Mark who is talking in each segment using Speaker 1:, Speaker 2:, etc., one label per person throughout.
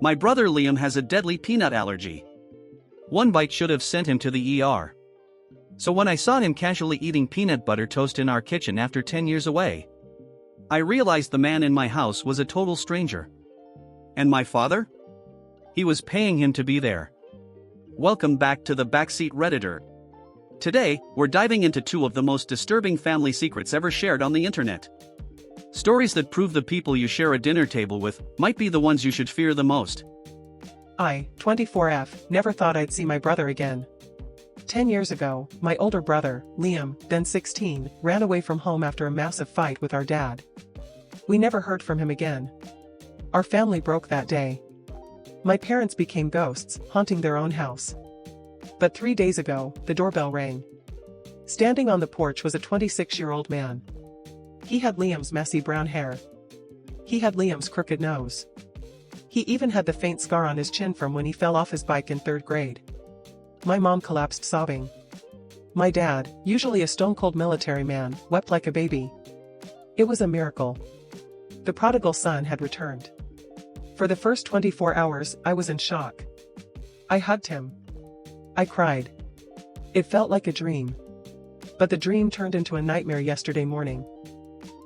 Speaker 1: My brother Liam has a deadly peanut allergy. One bite should have sent him to the ER. So when I saw him casually eating peanut butter toast in our kitchen after 10 years away, I realized the man in my house was a total stranger. And my father? He was paying him to be there. Welcome back to the Backseat Redditor. Today, we're diving into two of the most disturbing family secrets ever shared on the internet. Stories that prove the people you share a dinner table with might be the ones you should fear the most.
Speaker 2: I, 24F, never thought I'd see my brother again. 10 years ago, my older brother, Liam, then 16, ran away from home after a massive fight with our dad. We never heard from him again. Our family broke that day. My parents became ghosts, haunting their own house. But 3 days ago, the doorbell rang. Standing on the porch was a 26-year-old man. He had Liam's messy brown hair. He had Liam's crooked nose. He even had the faint scar on his chin from when he fell off his bike in 3rd grade. My mom collapsed sobbing. My dad, usually a stone-cold military man, wept like a baby. It was a miracle. The prodigal son had returned. For the first 24 hours, I was in shock. I hugged him. I cried. It felt like a dream. But the dream turned into a nightmare yesterday morning.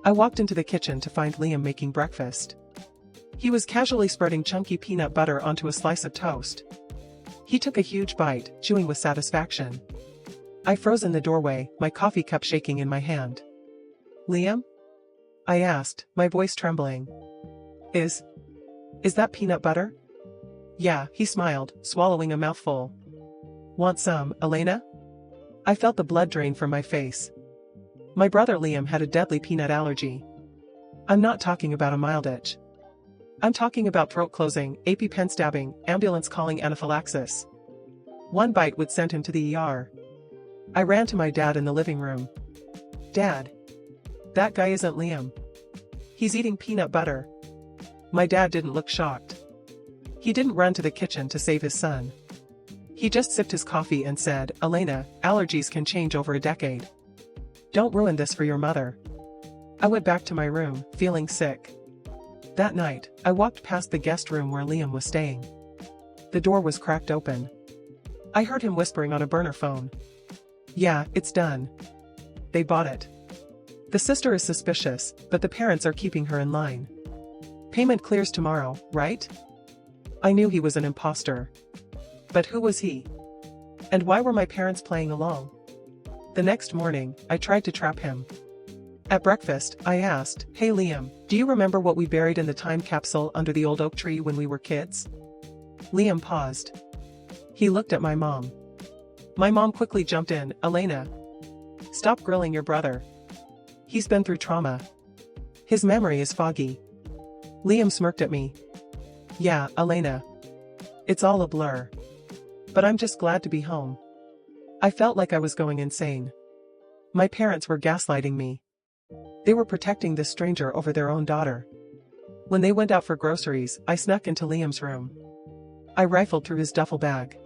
Speaker 2: I walked into the kitchen to find Liam making breakfast. He was casually spreading chunky peanut butter onto a slice of toast. He took a huge bite, chewing with satisfaction. I froze in the doorway, my coffee cup shaking in my hand. "Liam?" I asked, my voice trembling. Is that peanut butter?" "Yeah," he smiled, swallowing a mouthful. "Want some, Elena?" I felt the blood drain from my face. My brother Liam had a deadly peanut allergy. I'm not talking about a mild itch. I'm talking about throat closing, EpiPen stabbing, ambulance calling anaphylaxis. One bite would send him to the ER. I ran to my dad in the living room. "Dad, that guy isn't Liam. He's eating peanut butter." My dad didn't look shocked. He didn't run to the kitchen to save his son. He just sipped his coffee and said, "Elena, allergies can change over a decade. Don't ruin this for your mother." I went back to my room, feeling sick. That night, I walked past the guest room where Liam was staying. The door was cracked open. I heard him whispering on a burner phone. "Yeah, it's done. They bought it. The sister is suspicious, but the parents are keeping her in line. Payment clears tomorrow, right?" I knew he was an imposter. But who was he? And why were my parents playing along? The next morning, I tried to trap him. At breakfast, I asked, "Hey Liam, do you remember what we buried in the time capsule under the old oak tree when we were kids?" Liam paused. He looked at my mom. My mom quickly jumped in, "Elena, stop grilling your brother. He's been through trauma. His memory is foggy." Liam smirked at me. "Yeah, Elena. It's all a blur. But I'm just glad to be home." I felt like I was going insane. My parents were gaslighting me. They were protecting this stranger over their own daughter. When they went out for groceries, I snuck into Liam's room. I rifled through his duffel bag.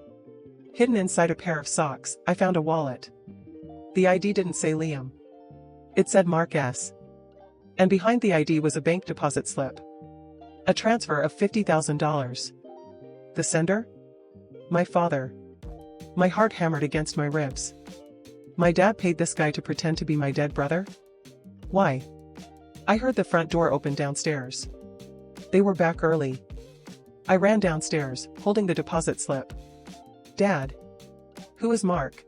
Speaker 2: Hidden inside a pair of socks, I found a wallet. The ID didn't say Liam. It said Mark S. And behind the ID was a bank deposit slip. A transfer of $50,000. The sender? My father. My heart hammered against my ribs. My dad paid this guy to pretend to be my dead brother? Why? I heard the front door open downstairs. They were back early. I ran downstairs, holding the deposit slip. "Dad. Who is Mark?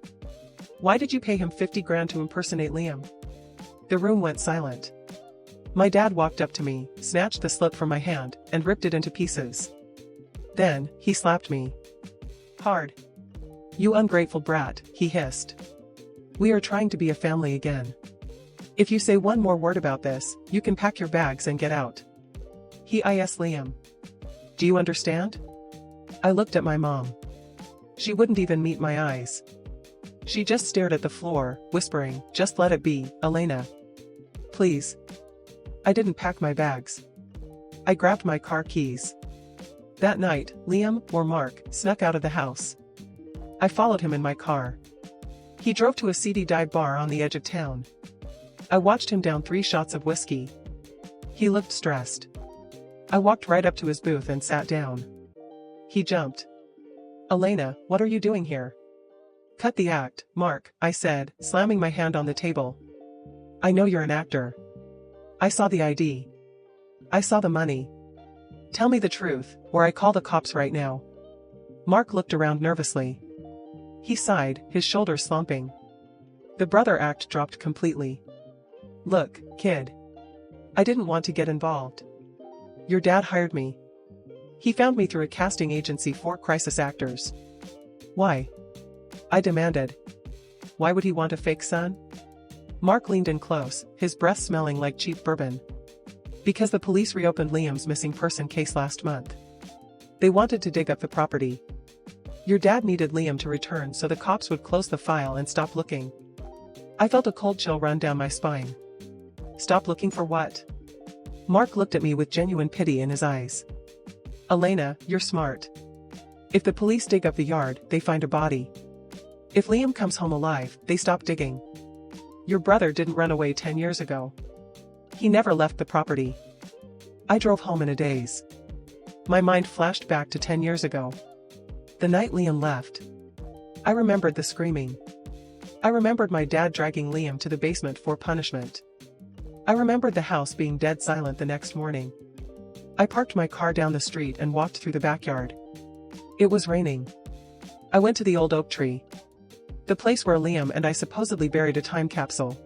Speaker 2: Why did you pay him 50 grand to impersonate Liam?" The room went silent. My dad walked up to me, snatched the slip from my hand, and ripped it into pieces. Then, he slapped me. Hard. "You ungrateful brat," he hissed. "We are trying to be a family again. If you say one more word about this, you can pack your bags and get out." He is Liam. "Do you understand?" I looked at my mom. She wouldn't even meet my eyes. She just stared at the floor, whispering, "Just let it be, Elena. Please." I didn't pack my bags. I grabbed my car keys. That night, Liam, or Mark, snuck out of the house. I followed him in my car. He drove to a seedy dive bar on the edge of town. I watched him down 3 shots of whiskey. He looked stressed. I walked right up to his booth and sat down. He jumped. "Elena, what are you doing here?" "Cut the act, Mark," I said, slamming my hand on the table. "I know you're an actor. I saw the ID. I saw the money. Tell me the truth, or I call the cops right now." Mark looked around nervously. He sighed, his shoulders slumping. The brother act dropped completely. "Look, kid. I didn't want to get involved. Your dad hired me. He found me through a casting agency for crisis actors." "Why?" I demanded. "Why would he want a fake son?" Mark leaned in close, his breath smelling like cheap bourbon. "Because the police reopened Liam's missing person case last month. They wanted to dig up the property. Your dad needed Liam to return so the cops would close the file and stop looking." I felt a cold chill run down my spine. "Stop looking for what?" Mark looked at me with genuine pity in his eyes. "Elena, you're smart. If the police dig up the yard, they find a body. If Liam comes home alive, they stop digging. Your brother didn't run away 10 years ago. He never left the property." I drove home in a daze. My mind flashed back to 10 years ago. The night Liam left. I remembered the screaming. I remembered my dad dragging Liam to the basement for punishment. I remembered the house being dead silent the next morning. I parked my car down the street and walked through the backyard. It was raining. I went to the old oak tree. The place where Liam and I supposedly buried a time capsule.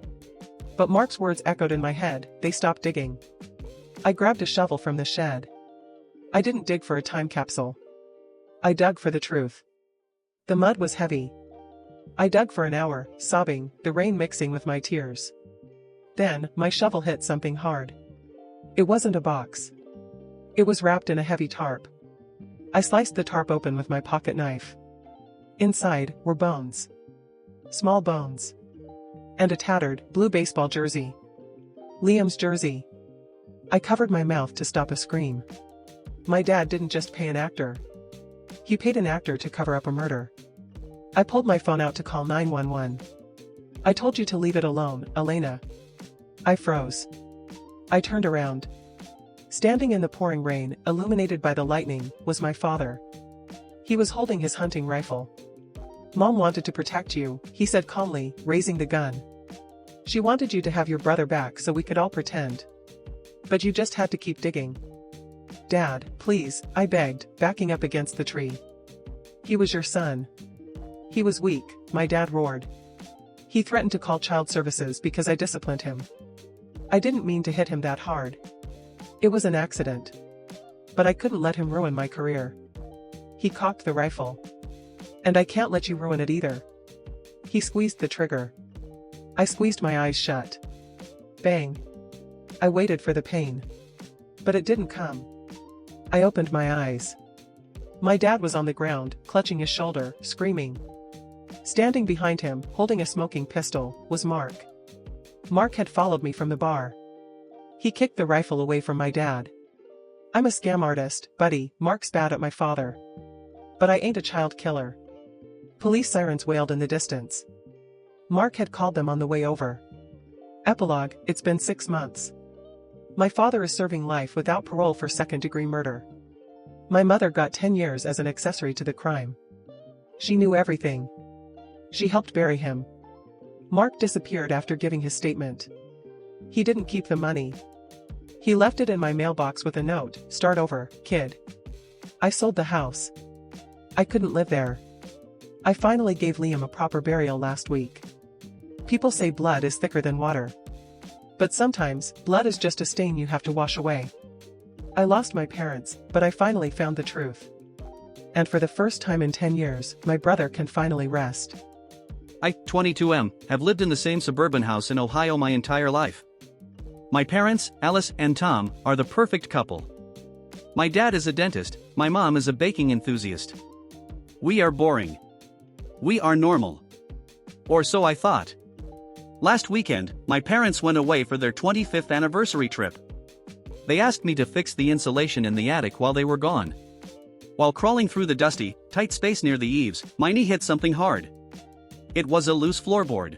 Speaker 2: But Mark's words echoed in my head, "They stopped digging." I grabbed a shovel from the shed. I didn't dig for a time capsule. I dug for the truth. The mud was heavy. I dug for an hour, sobbing, the rain mixing with my tears. Then, my shovel hit something hard. It wasn't a box. It was wrapped in a heavy tarp. I sliced the tarp open with my pocket knife. Inside were bones. Small bones. And a tattered, blue baseball jersey. Liam's jersey. I covered my mouth to stop a scream. My dad didn't just pay an actor. He paid an actor to cover up a murder. I pulled my phone out to call 911. "I told you to leave it alone, Elena." I froze. I turned around. Standing in the pouring rain, illuminated by the lightning, was my father. He was holding his hunting rifle. "Mom wanted to protect you," he said calmly, raising the gun. "She wanted you to have your brother back so we could all pretend. But you just had to keep digging." "Dad, please," I begged, backing up against the tree. "He was your son." "He was weak," my dad roared. "He threatened to call child services because I disciplined him. I didn't mean to hit him that hard. It was an accident. But I couldn't let him ruin my career." He cocked the rifle. "And I can't let you ruin it either." He squeezed the trigger. I squeezed my eyes shut. Bang. I waited for the pain. But it didn't come. I opened my eyes. My dad was on the ground, clutching his shoulder, screaming. Standing behind him, holding a smoking pistol, was Mark. Mark had followed me from the bar. He kicked the rifle away from my dad. "I'm a scam artist, buddy," Mark spat at my father. "But I ain't a child killer." Police sirens wailed in the distance. Mark had called them on the way over. Epilogue, it's been 6 months. My father is serving life without parole for second-degree murder. My mother got 10 years as an accessory to the crime. She knew everything. She helped bury him. Mark disappeared after giving his statement. He didn't keep the money. He left it in my mailbox with a note, "Start over, kid." I sold the house. I couldn't live there. I finally gave Liam a proper burial last week. People say blood is thicker than water. But sometimes, blood is just a stain you have to wash away. I lost my parents, but I finally found the truth. And for the first time in 10 years, my brother can finally rest.
Speaker 1: I, 22M, have lived in the same suburban house in Ohio my entire life. My parents, Alice and Tom, are the perfect couple. My dad is a dentist, my mom is a baking enthusiast. We are boring. We are normal. Or so I thought. Last weekend, my parents went away for their 25th anniversary trip. They asked me to fix the insulation in the attic while they were gone. While crawling through the dusty, tight space near the eaves, my knee hit something hard. It was a loose floorboard.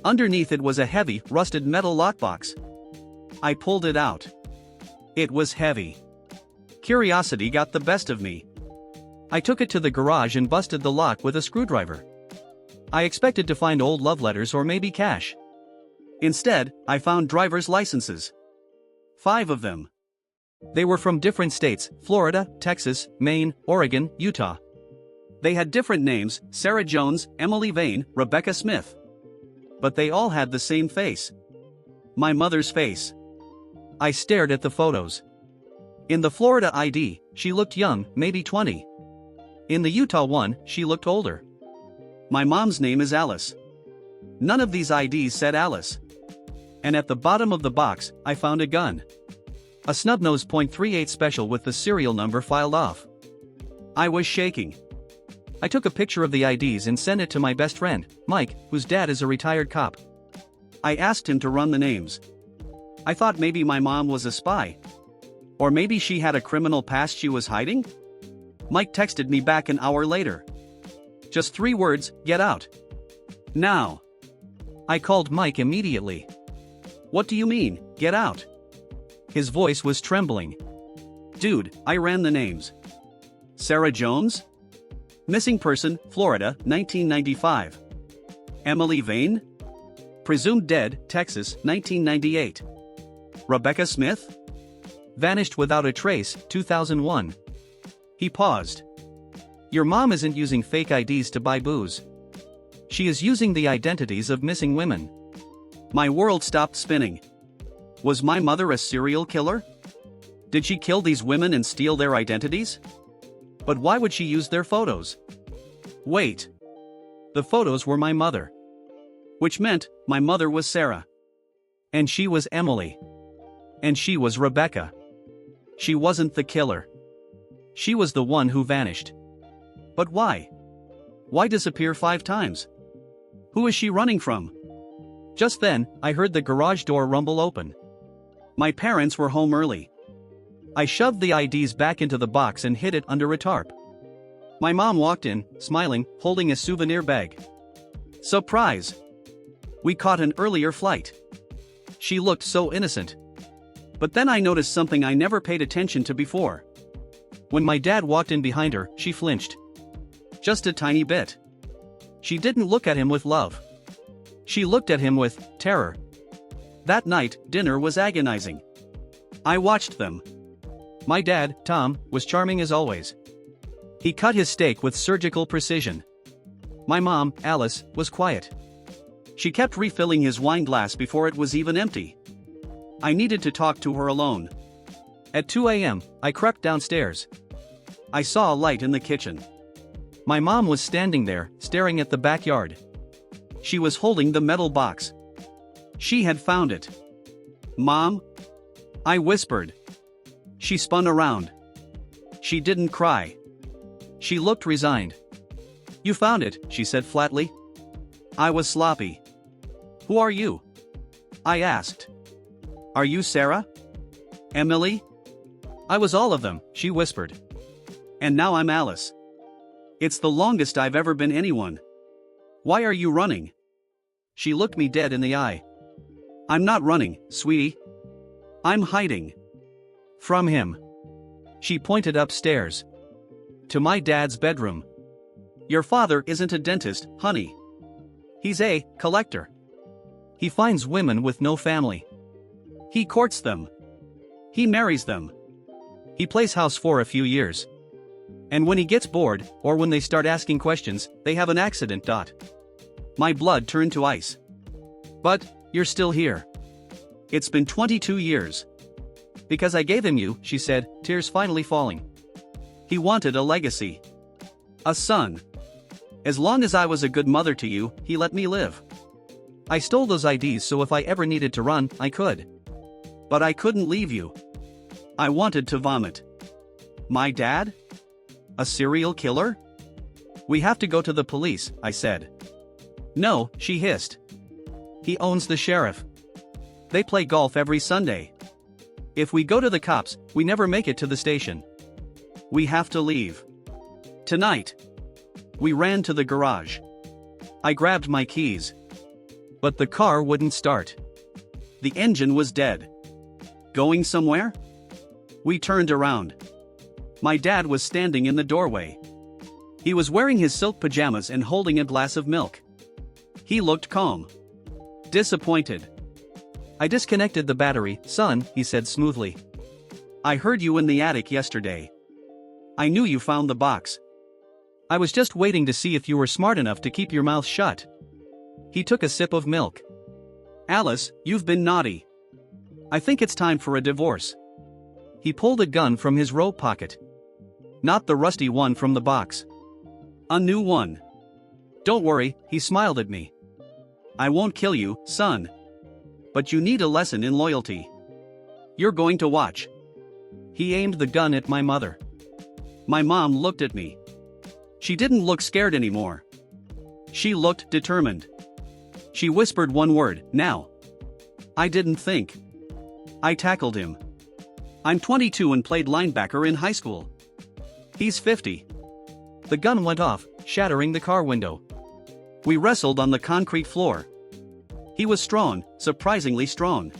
Speaker 1: Underneath it was a heavy, rusted metal lockbox. I pulled it out. It was heavy. Curiosity got the best of me. I took it to the garage and busted the lock with a screwdriver. I expected to find old love letters or maybe cash. Instead, I found driver's licenses. 5 of them. They were from different states: Florida, Texas, Maine, Oregon, Utah. They had different names: Sarah Jones, Emily Vane, Rebecca Smith. But they all had the same face. My mother's face. I stared at the photos. In the Florida ID, she looked young, maybe 20. In the Utah one, she looked older. My mom's name is Alice. None of these IDs said Alice. And at the bottom of the box, I found a gun. A snub-nose .38 special with the serial number filed off. I was shaking. I took a picture of the IDs and sent it to my best friend, Mike, whose dad is a retired cop. I asked him to run the names. I thought maybe my mom was a spy. Or maybe she had a criminal past she was hiding? Mike texted me back an hour later. Just 3 words: get out. Now. I called Mike immediately. What do you mean, get out? His voice was trembling. Dude, I ran the names. Sarah Jones? Missing person, Florida, 1995. Emily Vane? Presumed dead, Texas, 1998. Rebecca Smith? Vanished without a trace, 2001. He paused. Your mom isn't using fake IDs to buy booze. She is using the identities of missing women. My world stopped spinning. Was my mother a serial killer? Did she kill these women and steal their identities? But why would she use their photos? Wait. The photos were my mother. Which meant, my mother was Sarah. And she was Emily. And she was Rebecca. She wasn't the killer. She was the one who vanished. But why? Why disappear 5 times? Who is she running from? Just then, I heard the garage door rumble open. My parents were home early. I shoved the IDs back into the box and hid it under a tarp. My mom walked in, smiling, holding a souvenir bag. Surprise! We caught an earlier flight. She looked so innocent. But then I noticed something I never paid attention to before. When my dad walked in behind her, she flinched. Just a tiny bit. She didn't look at him with love. She looked at him with terror. That night, dinner was agonizing. I watched them. My dad, Tom, was charming as always. He cut his steak with surgical precision. My mom, Alice, was quiet. She kept refilling his wine glass before it was even empty. I needed to talk to her alone. At 2 a.m., I crept downstairs. I saw a light in the kitchen. My mom was standing there, staring at the backyard. She was holding the metal box. She had found it. Mom? I whispered. She spun around. She didn't cry. She looked resigned. You found it, she said flatly. I was sloppy. Who are you? I asked. Are you Sarah? Emily? I was all of them, she whispered. And now I'm Alice. It's the longest I've ever been anyone. Why are you running? She looked me dead in the eye. I'm not running, sweetie. I'm hiding. From him. She pointed upstairs. To my dad's bedroom. Your father isn't a dentist, honey. He's a collector. He finds women with no family. He courts them. He marries them. He plays house for a few years. And when he gets bored, or when they start asking questions, they have an accident. My blood turned to ice. But, you're still here. It's been 22 years. Because I gave him you, she said, tears finally falling. He wanted a legacy. A son. As long as I was a good mother to you, he let me live. I stole those IDs so if I ever needed to run, I could. But I couldn't leave you. I wanted to vomit. My dad? A serial killer? We have to go to the police, I said. No, she hissed. He owns the sheriff. They play golf every Sunday. If we go to the cops, we never make it to the station. We have to leave. Tonight. We ran to the garage. I grabbed my keys. But the car wouldn't start. The engine was dead. Going somewhere? We turned around. My dad was standing in the doorway. He was wearing his silk pajamas and holding a glass of milk. He looked calm. Disappointed. I disconnected the battery, son, he said smoothly. I heard you in the attic yesterday. I knew you found the box. I was just waiting to see if you were smart enough to keep your mouth shut. He took a sip of milk. Alice, you've been naughty. I think it's time for a divorce. He pulled a gun from his robe pocket. Not the rusty one from the box. A new one. Don't worry, he smiled at me. I won't kill you, son. But you need a lesson in loyalty. You're going to watch. He aimed the gun at my mother. My mom looked at me. She didn't look scared anymore. She looked determined. She whispered one word, now. I didn't think. I tackled him. I'm 22 and played linebacker in high school. He's 50. The gun went off, shattering the car window. We wrestled on the concrete floor. He was strong, surprisingly strong.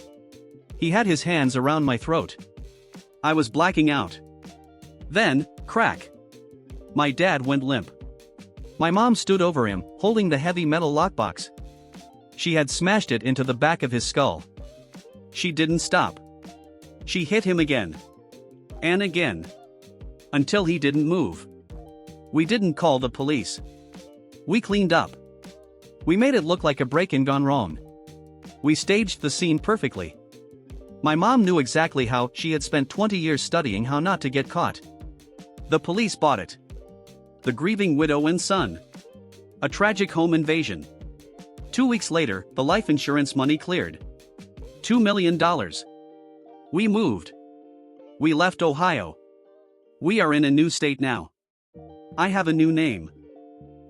Speaker 1: He had his hands around my throat. I was blacking out. Then, crack. My dad went limp. My mom stood over him, holding the heavy metal lockbox. She had smashed it into the back of his skull. She didn't stop. She hit him again. And again. Until he didn't move. We didn't call the police. We cleaned up. We made it look like a break-in gone wrong. We staged the scene perfectly. My mom knew exactly how. She had spent 20 years studying how not to get caught. The police bought it. The grieving widow and son. A tragic home invasion. 2 weeks later, the life insurance money cleared. $2 million. We moved. We left Ohio. We are in a new state now. I have a new name.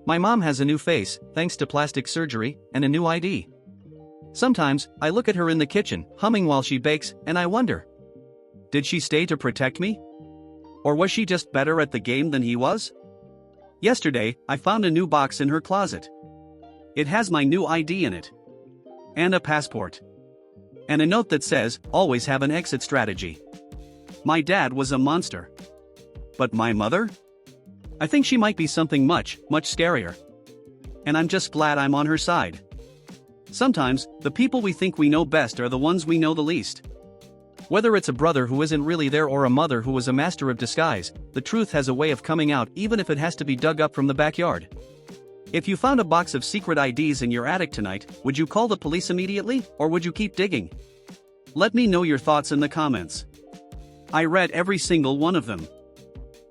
Speaker 1: My mom has a new face, thanks to plastic surgery, and a new ID. Sometimes, I look at her in the kitchen, humming while she bakes, and I wonder. Did she stay to protect me? Or was she just better at the game than he was? Yesterday, I found a new box in her closet. It has my new ID in it. And a passport. And a note that says, always have an exit strategy. My dad was a monster. But my mother? I think she might be something much, much scarier. And I'm just glad I'm on her side. Sometimes, the people we think we know best are the ones we know the least. Whether it's a brother who isn't really there or a mother who was a master of disguise, the truth has a way of coming out even if it has to be dug up from the backyard. If you found a box of secret IDs in your attic tonight, would you call the police immediately, or would you keep digging? Let me know your thoughts in the comments. I read every single one of them.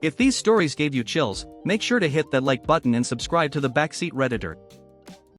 Speaker 1: If these stories gave you chills, make sure to hit that like button and subscribe to the Backseat Redditor.